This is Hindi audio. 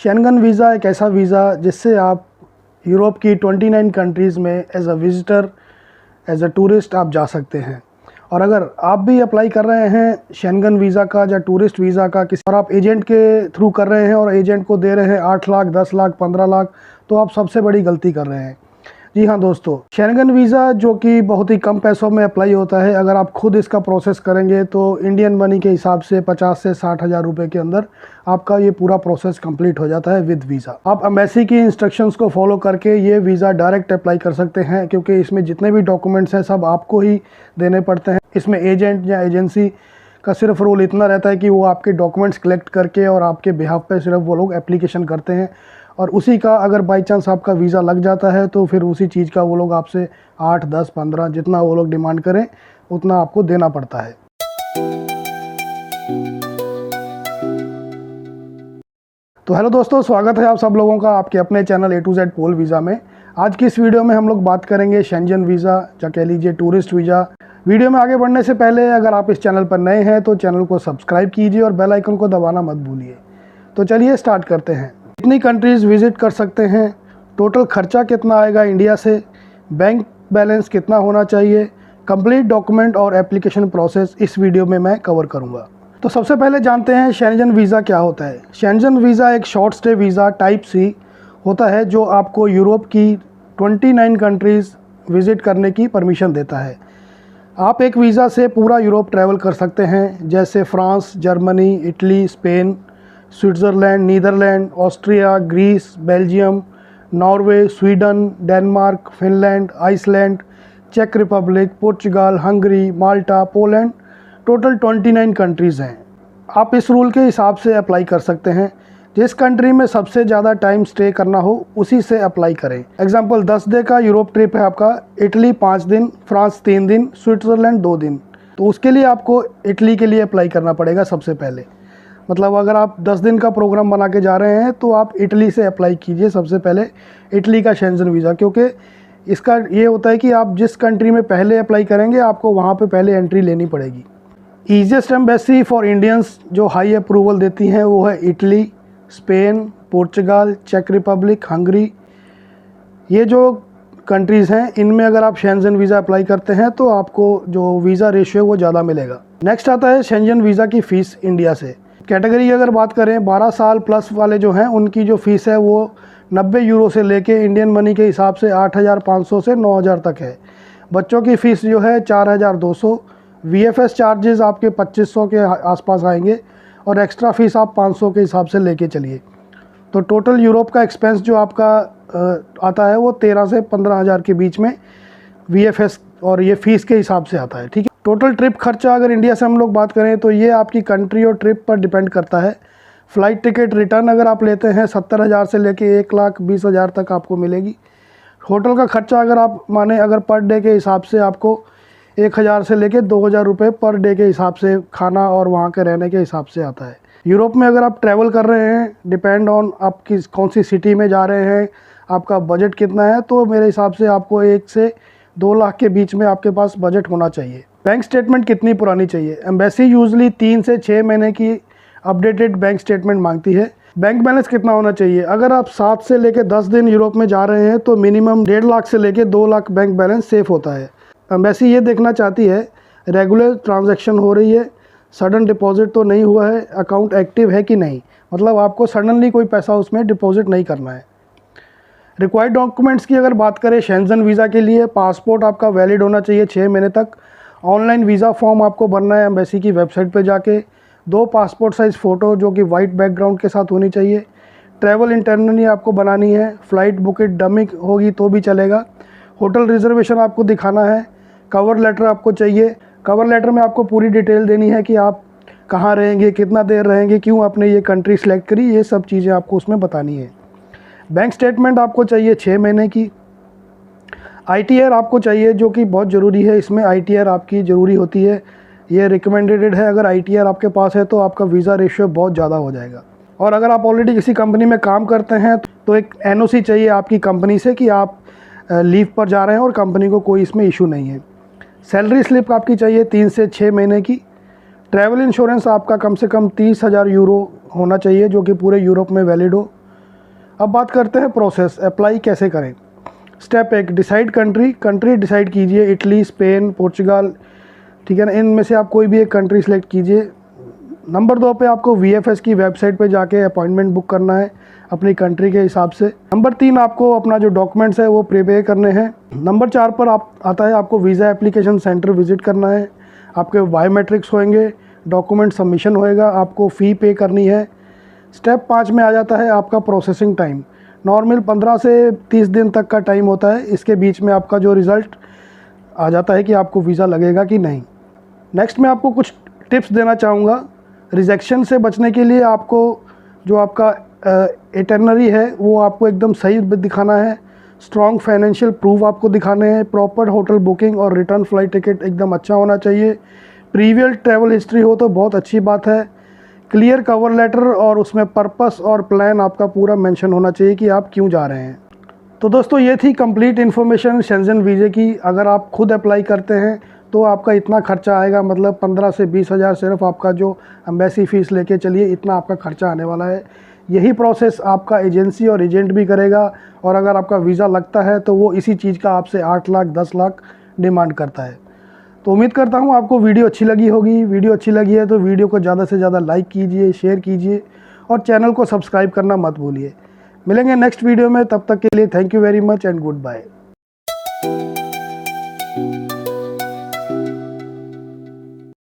शेंगन वीज़ा एक ऐसा वीज़ा जिससे आप यूरोप की 29 कंट्रीज़ में as a visitor, as a tourist आप जा सकते हैं। और अगर आप भी अप्लाई कर रहे हैं शेंगन वीज़ा का या टूरिस्ट वीज़ा का किसी और आप एजेंट के थ्रू कर रहे हैं और एजेंट को दे रहे हैं 8 लाख, 10 लाख, 15 लाख, तो आप सबसे बड़ी गलती कर रहे हैं। जी हाँ दोस्तों, शेंगन वीज़ा जो कि बहुत ही कम पैसों में अप्लाई होता है, अगर आप खुद इसका प्रोसेस करेंगे तो इंडियन मनी के हिसाब से 50 से 60 हज़ार रुपये के अंदर आपका ये पूरा प्रोसेस कंप्लीट हो जाता है विद वीज़ा। आप एम्बेसी की इंस्ट्रक्शंस को फॉलो करके ये वीज़ा डायरेक्ट अप्लाई कर सकते हैं, क्योंकि इसमें जितने भी डॉक्यूमेंट्स हैं सब आपको ही देने पड़ते हैं। इसमें एजेंट या एजेंसी का सिर्फ रोल इतना रहता है कि वो आपके डॉक्यूमेंट्स कलेक्ट करके और आपके बिहाफ पे सिर्फ वो लोग एप्लीकेशन करते हैं, और उसी का अगर बाई चांस आपका वीज़ा लग जाता है तो फिर उसी चीज़ का वो लोग आपसे 8, 10, 15 जितना वो लोग डिमांड करें उतना आपको देना पड़ता है। तो हेलो दोस्तों, स्वागत है आप सब लोगों का आपके अपने चैनल A to Z पोल वीज़ा में। आज की इस वीडियो में हम लोग बात करेंगे शेंगन वीज़ा या कह लीजिए टूरिस्ट वीज़ा। वीडियो में आगे बढ़ने से पहले अगर आप इस चैनल पर नए हैं तो चैनल को सब्सक्राइब कीजिए और बेल आइकन को दबाना मत भूलिए। तो चलिए स्टार्ट करते हैं। कितनी कंट्रीज़ विज़िट कर सकते हैं, टोटल खर्चा कितना आएगा इंडिया से, बैंक बैलेंस कितना होना चाहिए, कंप्लीट डॉक्यूमेंट और एप्लीकेशन प्रोसेस इस वीडियो में मैं कवर करूंगा। तो सबसे पहले जानते हैं शेंगन वीज़ा क्या होता है। शेंगन वीज़ा एक short stay visa type C होता है जो आपको यूरोप की 29 कंट्रीज़ विज़िट करने की परमिशन देता है। आप एक वीज़ा से पूरा यूरोप ट्रैवल कर सकते हैं, जैसे France, Germany, Italy, Spain, Switzerland, Netherland, Austria, Greece, Belgium, Norway, Sweden, Denmark, Finland, Iceland, चेक रिपब्लिक, पुर्तगाल, Hungary, Malta, Poland. Total 29 countries हैं। आप इस रूल के हिसाब से अप्लाई कर सकते हैं। जिस कंट्री में सबसे ज़्यादा टाइम स्टे करना हो उसी से अप्लाई करें। एग्जांपल 10 डे का यूरोप ट्रिप है आपका, इटली 5 दिन, फ्रांस 3 दिन, स्विट्ज़रलैंड 2 दिन, तो उसके लिए आपको इटली के लिए अप्लाई करना पड़ेगा सबसे पहले। मतलब अगर आप 10 दिन का प्रोग्राम बना के जा रहे हैं तो आप इटली से अप्लाई कीजिए सबसे पहले इटली का शेंगन वीज़ा, क्योंकि इसका ये होता है कि आप जिस कंट्री में पहले अप्लाई करेंगे आपको वहाँ पे पहले एंट्री लेनी पड़ेगी। ईजीएस्ट एम्बेसी फॉर इंडियंस जो हाई अप्रूवल देती हैं वो है इटली, स्पेन, पुर्तगाल, चेक रिपब्लिक, हंगरी। ये जो कंट्रीज़ हैं इनमें अगर आप शेंगन वीज़ा अप्लाई करते हैं तो आपको जो वीज़ा रेशियो वो ज़्यादा मिलेगा। नेक्स्ट आता है शेंगन वीज़ा की फ़ीस इंडिया से। कैटेगरी अगर बात करें 12 साल प्लस वाले जो हैं उनकी जो फ़ीस है वो 90 यूरो से लेके इंडियन मनी के हिसाब से 8,500 से 9,000 तक है। बच्चों की फ़ीस जो है 4,200। VFS चार्जेस आपके 2,500 के आसपास आएंगे और एक्स्ट्रा फ़ीस आप 500 के हिसाब से लेके चलिए। तो टोटल यूरोप का एक्सपेंस जो आपका आता है वो 13 से 15,000 के बीच में VFS और ये फ़ीस के हिसाब से आता है। ठीक है। टोटल ट्रिप खर्चा अगर इंडिया से हम लोग बात करें तो ये आपकी कंट्री और ट्रिप पर डिपेंड करता है। फ़्लाइट टिकट रिटर्न अगर आप लेते हैं 70,000 से लेके 1,20,000 तक आपको मिलेगी। होटल का खर्चा अगर आप माने अगर पर डे के हिसाब से आपको 1,000 से लेके 2,000 रुपये पर डे के हिसाब से खाना और वहाँ के रहने के हिसाब से आता है। यूरोप में अगर आप ट्रैवल कर रहे हैं, डिपेंड ऑन आप किस कौन सी सिटी में जा रहे हैं, आपका बजट कितना है, तो मेरे हिसाब से आपको 1 से 2 लाख के बीच में आपके पास बजट होना चाहिए। बैंक स्टेटमेंट कितनी पुरानी चाहिए। एम्बेसी यूजली 3 से 6 महीने की अपडेटेड बैंक स्टेटमेंट मांगती है। बैंक बैलेंस कितना होना चाहिए। अगर आप 7 से लेकर 10 दिन यूरोप में जा रहे हैं तो मिनिमम 1.5 लाख से लेकर 2 लाख बैंक बैलेंस सेफ होता है। एम्बेसी ये देखना चाहती है रेगुलर ट्रांजैक्शन हो रही है, सडन डिपॉजिट तो नहीं हुआ है, अकाउंट एक्टिव है कि नहीं, मतलब आपको सडनली कोई पैसा उसमें डिपॉजिट नहीं करना है। रिक्वायर्ड डॉक्यूमेंट्स की अगर बात करें शेंगन वीज़ा के लिए, पासपोर्ट आपका वैलिड होना चाहिए 6 महीने तक। ऑनलाइन वीज़ा फॉर्म आपको भरना है एम्बेसी की वेबसाइट पे जाके। 2 पासपोर्ट साइज़ फ़ोटो जो कि वाइट बैकग्राउंड के साथ होनी चाहिए। ट्रैवल इंटरनली आपको बनानी है। फ़्लाइट बुकिंग डमी होगी तो भी चलेगा। होटल रिजर्वेशन आपको दिखाना है। कवर लेटर आपको चाहिए। कवर लेटर में आपको पूरी डिटेल देनी है कि आप कहाँ रहेंगे, कितना देर रहेंगे, क्यों आपने ये कंट्री सेलेक्ट करी, ये सब चीज़ें आपको उसमें बतानी है। बैंक स्टेटमेंट आपको चाहिए 6 महीने की। ITR आपको चाहिए जो कि बहुत ज़रूरी है। इसमें ITR आपकी ज़रूरी होती है, ये रिकमेंडेड है। अगर ITR आपके पास है तो आपका वीज़ा रेशियो बहुत ज़्यादा हो जाएगा। और अगर आप ऑलरेडी किसी कंपनी में काम करते हैं तो एक NOC चाहिए आपकी कंपनी से कि आप लीव पर जा रहे हैं और कंपनी को कोई इसमें इशू नहीं है। सैलरी स्लिप आपकी चाहिए 3 से 6 महीने की। ट्रैवल इंश्योरेंस आपका कम से कम 30,000 यूरो होना चाहिए जो कि पूरे यूरोप में वैलिड हो। अब बात करते हैं प्रोसेस, अप्लाई कैसे करें। स्टेप 1, डिसाइड कंट्री डिसाइड कीजिए, इटली, स्पेन, पोर्चुगल, ठीक है ना, इनमें से आप कोई भी एक कंट्री सेलेक्ट कीजिए। नंबर 2 पे आपको VFS की वेबसाइट पे जाके अपॉइंटमेंट बुक करना है अपनी कंट्री के हिसाब से। नंबर 3 आपको अपना जो डॉक्यूमेंट्स है वो प्रिपेयर करने हैं। नंबर 4 पर आता है आपको वीज़ा एप्लीकेशन सेंटर विजिट करना है, आपके बायोमेट्रिक्स होंगे, डॉक्यूमेंट सबमिशन होएगा, आपको फ़ी पे करनी है। स्टेप 5 में आ जाता है आपका प्रोसेसिंग टाइम। नॉर्मल 15 से 30 दिन तक का टाइम होता है, इसके बीच में आपका जो रिज़ल्ट आ जाता है कि आपको वीज़ा लगेगा कि नहीं। नेक्स्ट मैं आपको कुछ टिप्स देना चाहूँगा। रिजेक्शन से बचने के लिए आपको जो आपका इटरनरी है वो आपको एकदम सही दिखाना है, स्ट्रॉन्ग फाइनेंशियल प्रूफ आपको दिखाने हैं, प्रॉपर होटल बुकिंग और रिटर्न फ्लाइट टिकट एकदम अच्छा होना चाहिए, प्रीवियस ट्रैवल हिस्ट्री हो तो बहुत अच्छी बात है, क्लियर कवर लेटर और उसमें पर्पस और प्लान आपका पूरा मेंशन होना चाहिए कि आप क्यों जा रहे हैं। तो दोस्तों ये थी कंप्लीट इन्फॉर्मेशन शेंजन वीज़े की। अगर आप खुद अप्लाई करते हैं तो आपका इतना खर्चा आएगा, मतलब 15 से 20 हज़ार सिर्फ आपका जो एम्बेसी फ़ीस लेके चलिए, इतना आपका खर्चा आने वाला है। यही प्रोसेस आपका एजेंसी और एजेंट भी करेगा, और अगर आपका वीज़ा लगता है तो वो इसी चीज़ का आपसे 8 लाख 10 लाख डिमांड करता है। तो उम्मीद करता हूँ आपको वीडियो अच्छी लगी होगी। वीडियो अच्छी लगी है तो वीडियो को ज़्यादा से ज़्यादा लाइक कीजिए, शेयर कीजिए और चैनल को सब्सक्राइब करना मत भूलिए। मिलेंगे नेक्स्ट वीडियो में, तब तक के लिए thank you very much and good bye.